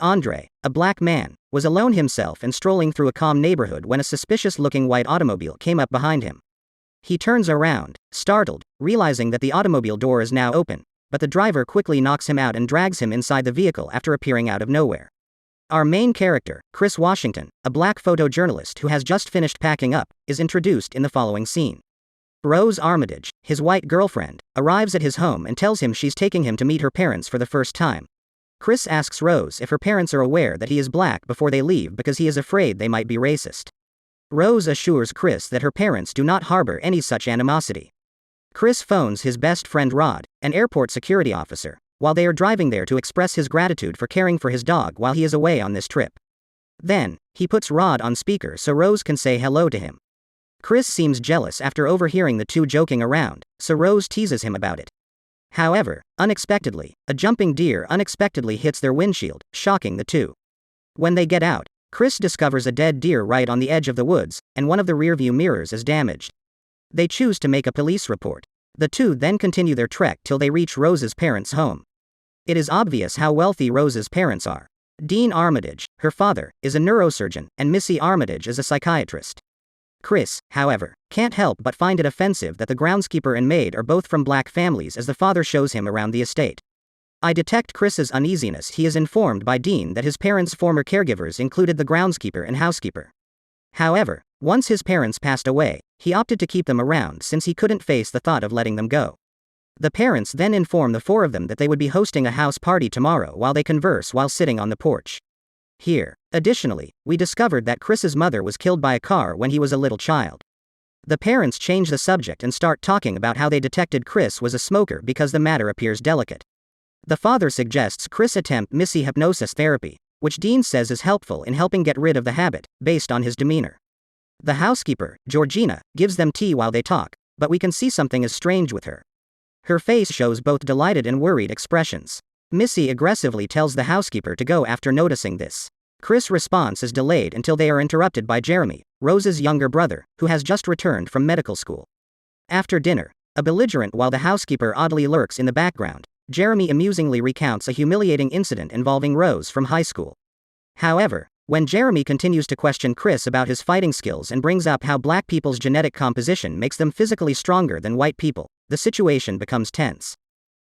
Andre, a black man, was alone himself and strolling through a calm neighborhood when a suspicious-looking white automobile came up behind him. He turns around, startled, realizing that the automobile door is now open, but the driver quickly knocks him out and drags him inside the vehicle after appearing out of nowhere. Our main character, Chris Washington, a black photojournalist who has just finished packing up, is introduced in the following scene. Rose Armitage, his white girlfriend, arrives at his home and tells him she's taking him to meet her parents for the first time. Chris asks Rose if her parents are aware that he is black before they leave because he is afraid they might be racist. Rose assures Chris that her parents do not harbor any such animosity. Chris phones his best friend Rod, an airport security officer, while they are driving there to express his gratitude for caring for his dog while he is away on this trip. Then, he puts Rod on speaker so Rose can say hello to him. Chris seems jealous after overhearing the two joking around, so Rose teases him about it. However, unexpectedly, a jumping deer unexpectedly hits their windshield, shocking the two. When they get out, Chris discovers a dead deer right on the edge of the woods, and one of the rearview mirrors is damaged. They choose to make a police report. The two then continue their trek till they reach Rose's parents' home. It is obvious how wealthy Rose's parents are. Dean Armitage, her father, is a neurosurgeon, and Missy Armitage is a psychiatrist. Chris, however, can't help but find it offensive that the groundskeeper and maid are both from black families as the father shows him around the estate. I detect Chris's uneasiness. He is informed by Dean that his parents' former caregivers included the groundskeeper and housekeeper. However, once his parents passed away, he opted to keep them around since he couldn't face the thought of letting them go. The parents then inform the four of them that they would be hosting a house party tomorrow while they converse while sitting on the porch. Here, additionally, we discovered that Chris's mother was killed by a car when he was a little child. The parents change the subject and start talking about how they detected Chris was a smoker because the matter appears delicate. The father suggests Chris attempt Missy hypnosis therapy, which Dean says is helpful in helping get rid of the habit, based on his demeanor. The housekeeper, Georgina, gives them tea while they talk, but we can see something is strange with her. Her face shows both delighted and worried expressions. Missy aggressively tells the housekeeper to go after noticing this. Chris' response is delayed until they are interrupted by Jeremy, Rose's younger brother, who has just returned from medical school. After dinner, a belligerent while the housekeeper oddly lurks in the background, Jeremy amusingly recounts a humiliating incident involving Rose from high school. However, when Jeremy continues to question Chris about his fighting skills and brings up how black people's genetic composition makes them physically stronger than white people, the situation becomes tense.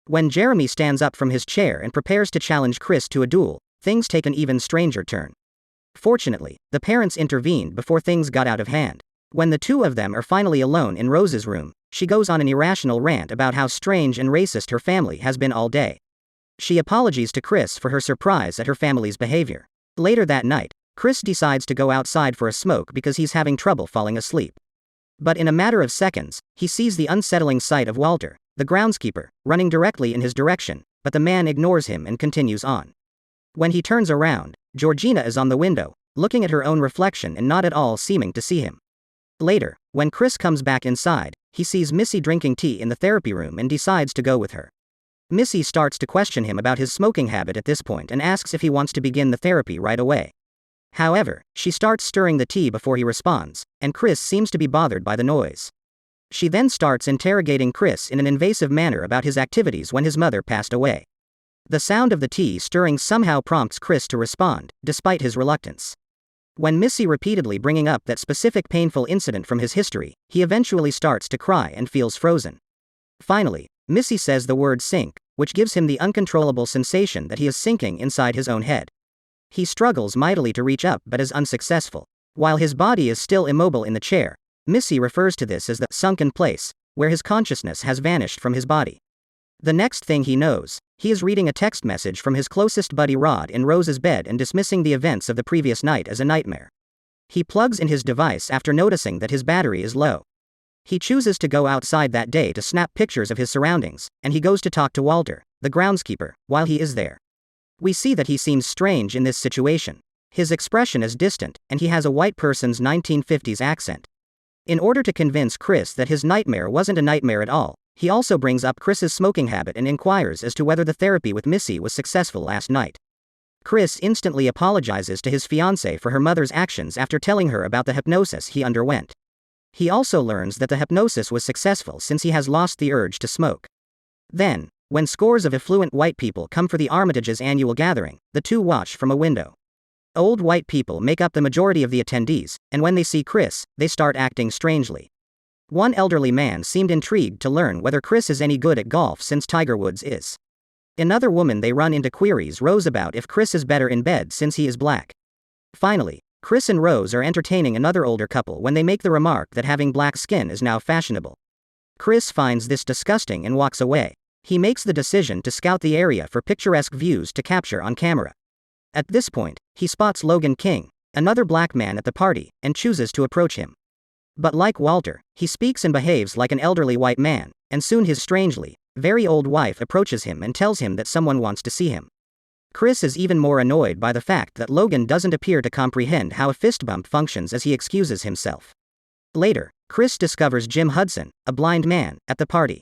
When Jeremy stands up from his chair and prepares to challenge Chris to a duel, things take an even stranger turn. Fortunately, the parents intervened before things got out of hand. When the two of them are finally alone in Rose's room, she goes on an irrational rant about how strange and racist her family has been all day. She apologizes to Chris for her surprise at her family's behavior. Later that night, Chris decides to go outside for a smoke because he's having trouble falling asleep. But in a matter of seconds, he sees the unsettling sight of Walter, the groundskeeper, running directly in his direction, but the man ignores him and continues on. When he turns around, Georgina is on the window, looking at her own reflection and not at all seeming to see him. Later, when Chris comes back inside, he sees Missy drinking tea in the therapy room and decides to go with her. Missy starts to question him about his smoking habit at this point and asks if he wants to begin the therapy right away. However, she starts stirring the tea before he responds, and Chris seems to be bothered by the noise. She then starts interrogating Chris in an invasive manner about his activities when his mother passed away. The sound of the tea stirring somehow prompts Chris to respond, despite his reluctance. When Missy repeatedly bringing up that specific painful incident from his history, he eventually starts to cry and feels frozen. Finally, Missy says the word sink, which gives him the uncontrollable sensation that he is sinking inside his own head. He struggles mightily to reach up but is unsuccessful. While his body is still immobile in the chair, Missy refers to this as the sunken place, where his consciousness has vanished from his body. The next thing he knows, he is reading a text message from his closest buddy Rod in Rose's bed and dismissing the events of the previous night as a nightmare. He plugs in his device after noticing that his battery is low. He chooses to go outside that day to snap pictures of his surroundings, and he goes to talk to Walter, the groundskeeper, while he is there. We see that he seems strange in this situation. His expression is distant, and he has a white person's 1950s accent. In order to convince Chris that his nightmare wasn't a nightmare at all, he also brings up Chris's smoking habit and inquires as to whether the therapy with Missy was successful last night. Chris instantly apologizes to his fiancée for her mother's actions after telling her about the hypnosis he underwent. He also learns that the hypnosis was successful since he has lost the urge to smoke. Then, When scores of affluent white people come for the Armitage's annual gathering, the two watch from a window. Old white people make up the majority of the attendees, and when they see Chris, they start acting strangely. One elderly man seemed intrigued to learn whether Chris is any good at golf since Tiger Woods is. Another woman they run into queries Rose about if Chris is better in bed since he is black. Finally, Chris and Rose are entertaining another older couple when they make the remark that having black skin is now fashionable. Chris finds this disgusting and walks away. He makes the decision to scout the area for picturesque views to capture on camera. At this point, he spots Logan King, another black man at the party, and chooses to approach him. But like Walter, he speaks and behaves like an elderly white man, and soon his strangely, very old wife approaches him and tells him that someone wants to see him. Chris is even more annoyed by the fact that Logan doesn't appear to comprehend how a fist bump functions as he excuses himself. Later, Chris discovers Jim Hudson, a blind man, at the party.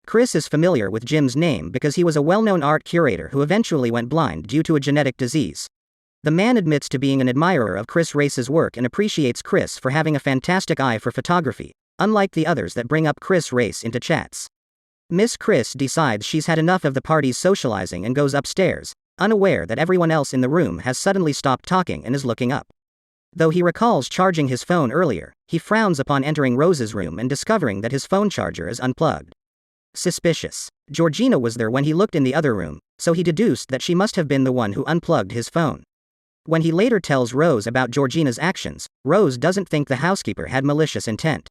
Chris is familiar with Jim's name because he was a well-known art curator who eventually went blind due to a genetic disease. The man admits to being an admirer of Chris Race's work and appreciates Chris for having a fantastic eye for photography, unlike the others that bring up Chris Race into chats. Miss Chris decides she's had enough of the party's socializing and goes upstairs, unaware that everyone else in the room has suddenly stopped talking and is looking up. Though he recalls charging his phone earlier, he frowns upon entering Rose's room and discovering that his phone charger is unplugged. Suspicious. Georgina was there when he looked in the other room, so he deduced that she must have been the one who unplugged his phone. When he later tells Rose about Georgina's actions, Rose doesn't think the housekeeper had malicious intent.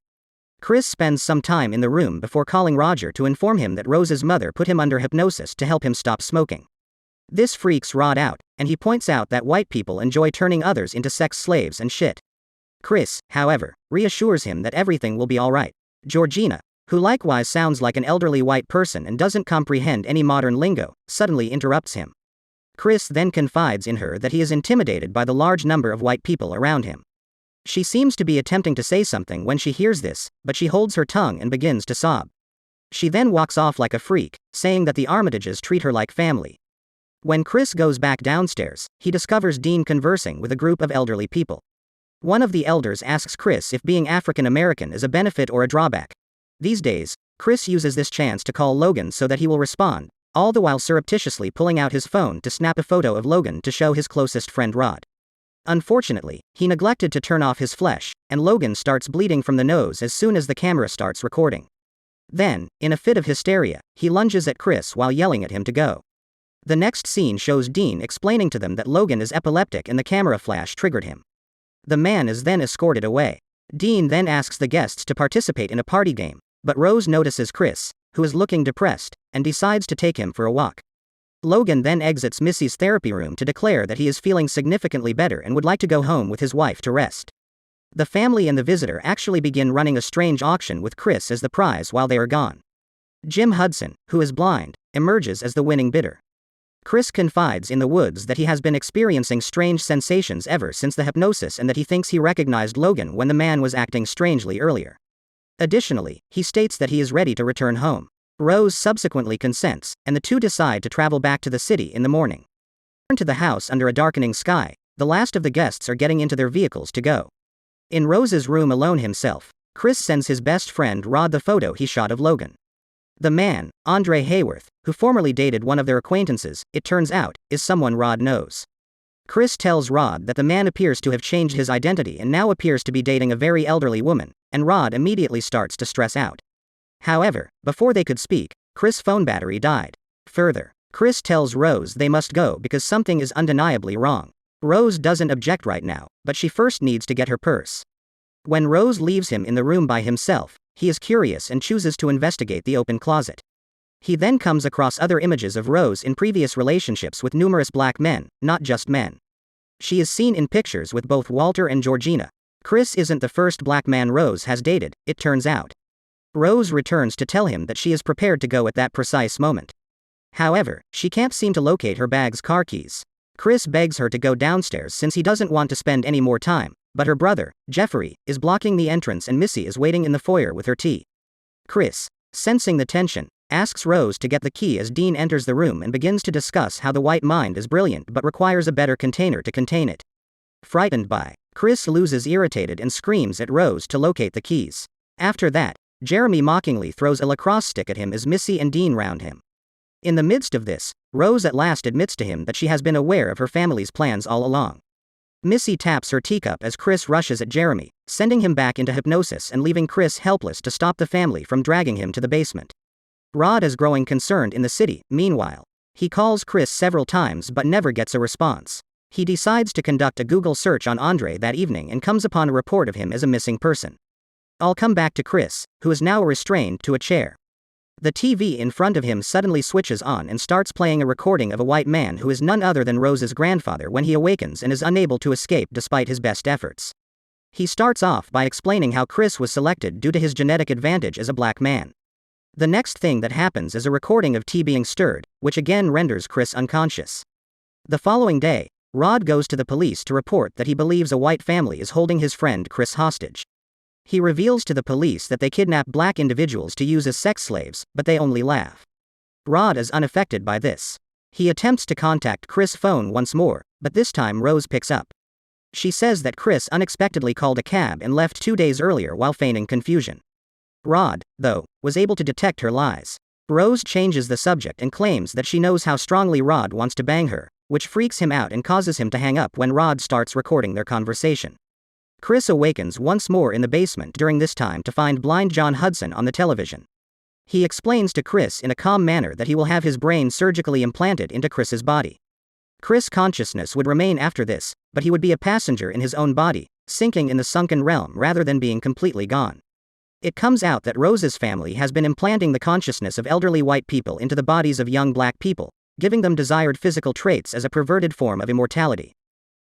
Chris spends some time in the room before calling Roger to inform him that Rose's mother put him under hypnosis to help him stop smoking. This freaks Rod out, and he points out that white people enjoy turning others into sex slaves and shit. Chris, however, reassures him that everything will be alright. Georgina, who likewise sounds like an elderly white person and doesn't comprehend any modern lingo, suddenly interrupts him. Chris then confides in her that he is intimidated by the large number of white people around him. She seems to be attempting to say something when she hears this, but she holds her tongue and begins to sob. She then walks off like a freak, saying that the Armitages treat her like family. When Chris goes back downstairs, he discovers Dean conversing with a group of elderly people. One of the elders asks Chris if being African American is a benefit or a drawback. These days, Chris uses this chance to call Logan so that he will respond, all the while surreptitiously pulling out his phone to snap a photo of Logan to show his closest friend Rod. Unfortunately, he neglected to turn off his flesh, and Logan starts bleeding from the nose as soon as the camera starts recording. Then, in a fit of hysteria, he lunges at Chris while yelling at him to go. The next scene shows Dean explaining to them that Logan is epileptic and the camera flash triggered him. The man is then escorted away. Dean then asks the guests to participate in a party game, but Rose notices Chris, who is looking depressed, and decides to take him for a walk. Logan then exits Missy's therapy room to declare that he is feeling significantly better and would like to go home with his wife to rest. The family and the visitor actually begin running a strange auction with Chris as the prize while they are gone. Jim Hudson, who is blind, emerges as the winning bidder. Chris confides in the woods that he has been experiencing strange sensations ever since the hypnosis and that he thinks he recognized Logan when the man was acting strangely earlier. Additionally, he states that he is ready to return home. Rose subsequently consents, and the two decide to travel back to the city in the morning. Return to the house under a darkening sky, the last of the guests are getting into their vehicles to go. In Rose's room alone himself, Chris sends his best friend Rod the photo he shot of Logan. The man, Andre Hayworth, who formerly dated one of their acquaintances, it turns out, is someone Rod knows. Chris tells Rod that the man appears to have changed his identity and now appears to be dating a very elderly woman, and Rod immediately starts to stress out. However, before they could speak, Chris' phone battery died. Further, Chris tells Rose they must go because something is undeniably wrong. Rose doesn't object right now, but she first needs to get her purse. When Rose leaves him in the room by himself, he is curious and chooses to investigate the open closet. He then comes across other images of Rose in previous relationships with numerous black men, not just men. She is seen in pictures with both Walter and Georgina. Chris isn't the first black man Rose has dated, it turns out. Rose returns to tell him that she is prepared to go at that precise moment. However, she can't seem to locate her bag's car keys. Chris begs her to go downstairs since he doesn't want to spend any more time, but her brother, Jeffrey, is blocking the entrance and Missy is waiting in the foyer with her tea. Chris, sensing the tension, asks Rose to get the key as Dean enters the room and begins to discuss how the white mind is brilliant but requires a better container to contain it. Frightened by, Chris loses irritated and screams at Rose to locate the keys. After that, Jeremy mockingly throws a lacrosse stick at him as Missy and Dean round him. In the midst of this, Rose at last admits to him that she has been aware of her family's plans all along. Missy taps her teacup as Chris rushes at Jeremy, sending him back into hypnosis and leaving Chris helpless to stop the family from dragging him to the basement. Rod is growing concerned in the city. Meanwhile, he calls Chris several times but never gets a response. He decides to conduct a Google search on Andre that evening and comes upon a report of him as a missing person. I'll come back to Chris, who is now restrained to a chair. The TV in front of him suddenly switches on and starts playing a recording of a white man who is none other than Rose's grandfather when he awakens and is unable to escape despite his best efforts. He starts off by explaining how Chris was selected due to his genetic advantage as a black man. The next thing that happens is a recording of tea being stirred, which again renders Chris unconscious. The following day, Rod goes to the police to report that he believes a white family is holding his friend Chris hostage. He reveals to the police that they kidnap black individuals to use as sex slaves, but they only laugh. Rod is unaffected by this. He attempts to contact Chris' phone once more, but this time Rose picks up. She says that Chris unexpectedly called a cab and left 2 days earlier while feigning confusion. Rod, though, was able to detect her lies. Rose changes the subject and claims that she knows how strongly Rod wants to bang her, which freaks him out and causes him to hang up when Rod starts recording their conversation. Chris awakens once more in the basement during this time to find blind John Hudson on the television. He explains to Chris in a calm manner that he will have his brain surgically implanted into Chris's body. Chris' consciousness would remain after this, but he would be a passenger in his own body, sinking in the sunken realm rather than being completely gone. It comes out that Rose's family has been implanting the consciousness of elderly white people into the bodies of young black people, giving them desired physical traits as a perverted form of immortality.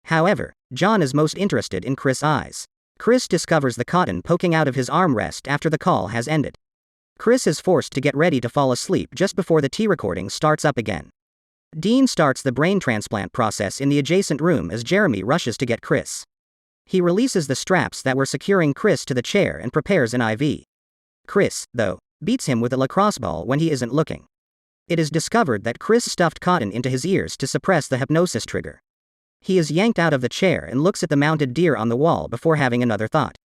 However, John is most interested in Chris' eyes. Chris discovers the cotton poking out of his armrest after the call has ended. Chris is forced to get ready to fall asleep just before the tea recording starts up again. Dean starts the brain transplant process in the adjacent room as Jeremy rushes to get Chris. He releases the straps that were securing Chris to the chair and prepares an IV. Chris, though, beats him with a lacrosse ball when he isn't looking. It is discovered that Chris stuffed cotton into his ears to suppress the hypnosis trigger. He is yanked out of the chair and looks at the mounted deer on the wall before having another thought.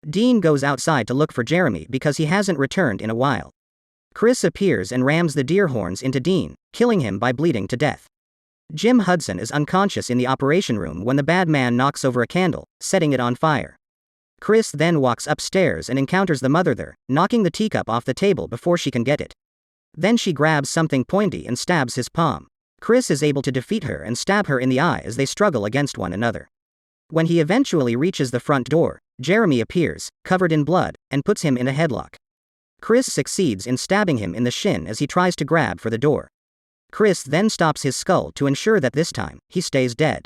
Dean goes outside to look for Jeremy because he hasn't returned in a while. Chris appears and rams the deer horns into Dean, killing him by bleeding to death. Jim Hudson is unconscious in the operation room when the bad man knocks over a candle, setting it on fire. Chris then walks upstairs and encounters the mother there, knocking the teacup off the table before she can get it. Then she grabs something pointy and stabs his palm. Chris is able to defeat her and stab her in the eye as they struggle against one another. When he eventually reaches the front door, Jeremy appears, covered in blood, and puts him in a headlock. Chris succeeds in stabbing him in the shin as he tries to grab for the door. Chris then stops his skull to ensure that this time, he stays dead.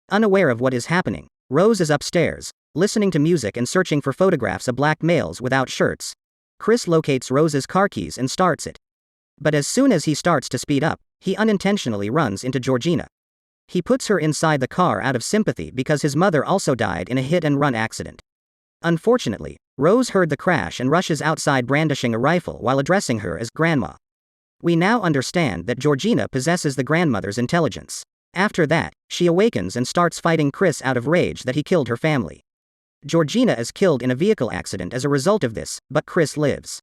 Unaware of what is happening, Rose is upstairs, listening to music and searching for photographs of black males without shirts. Chris locates Rose's car keys and starts it. But as soon as he starts to speed up, he unintentionally runs into Georgina. He puts her inside the car out of sympathy because his mother also died in a hit-and-run accident. Unfortunately, Rose heard the crash and rushes outside brandishing a rifle while addressing her as Grandma. We now understand that Georgina possesses the grandmother's intelligence. After that, she awakens and starts fighting Chris out of rage that he killed her family. Georgina is killed in a vehicle accident as a result of this, but Chris lives.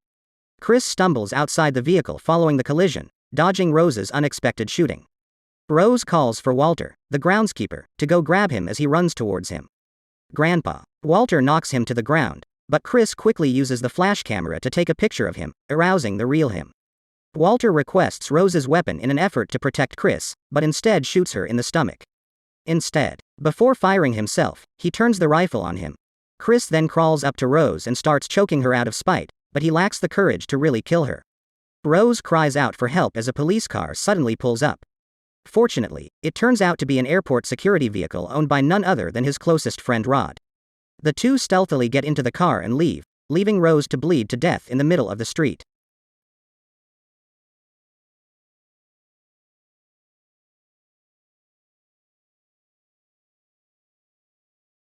Chris stumbles outside the vehicle following the collision, dodging Rose's unexpected shooting. Rose calls for Walter, the groundskeeper, to go grab him as he runs towards him. Grandpa. Walter knocks him to the ground, but Chris quickly uses the flash camera to take a picture of him, arousing the real him. Walter requests Rose's weapon in an effort to protect Chris, but instead shoots her in the stomach. Instead, before firing himself, he turns the rifle on him. Chris then crawls up to Rose and starts choking her out of spite, but he lacks the courage to really kill her. Rose cries out for help as a police car suddenly pulls up. Fortunately, it turns out to be an airport security vehicle owned by none other than his closest friend Rod. The two stealthily get into the car and leave, leaving Rose to bleed to death in the middle of the street.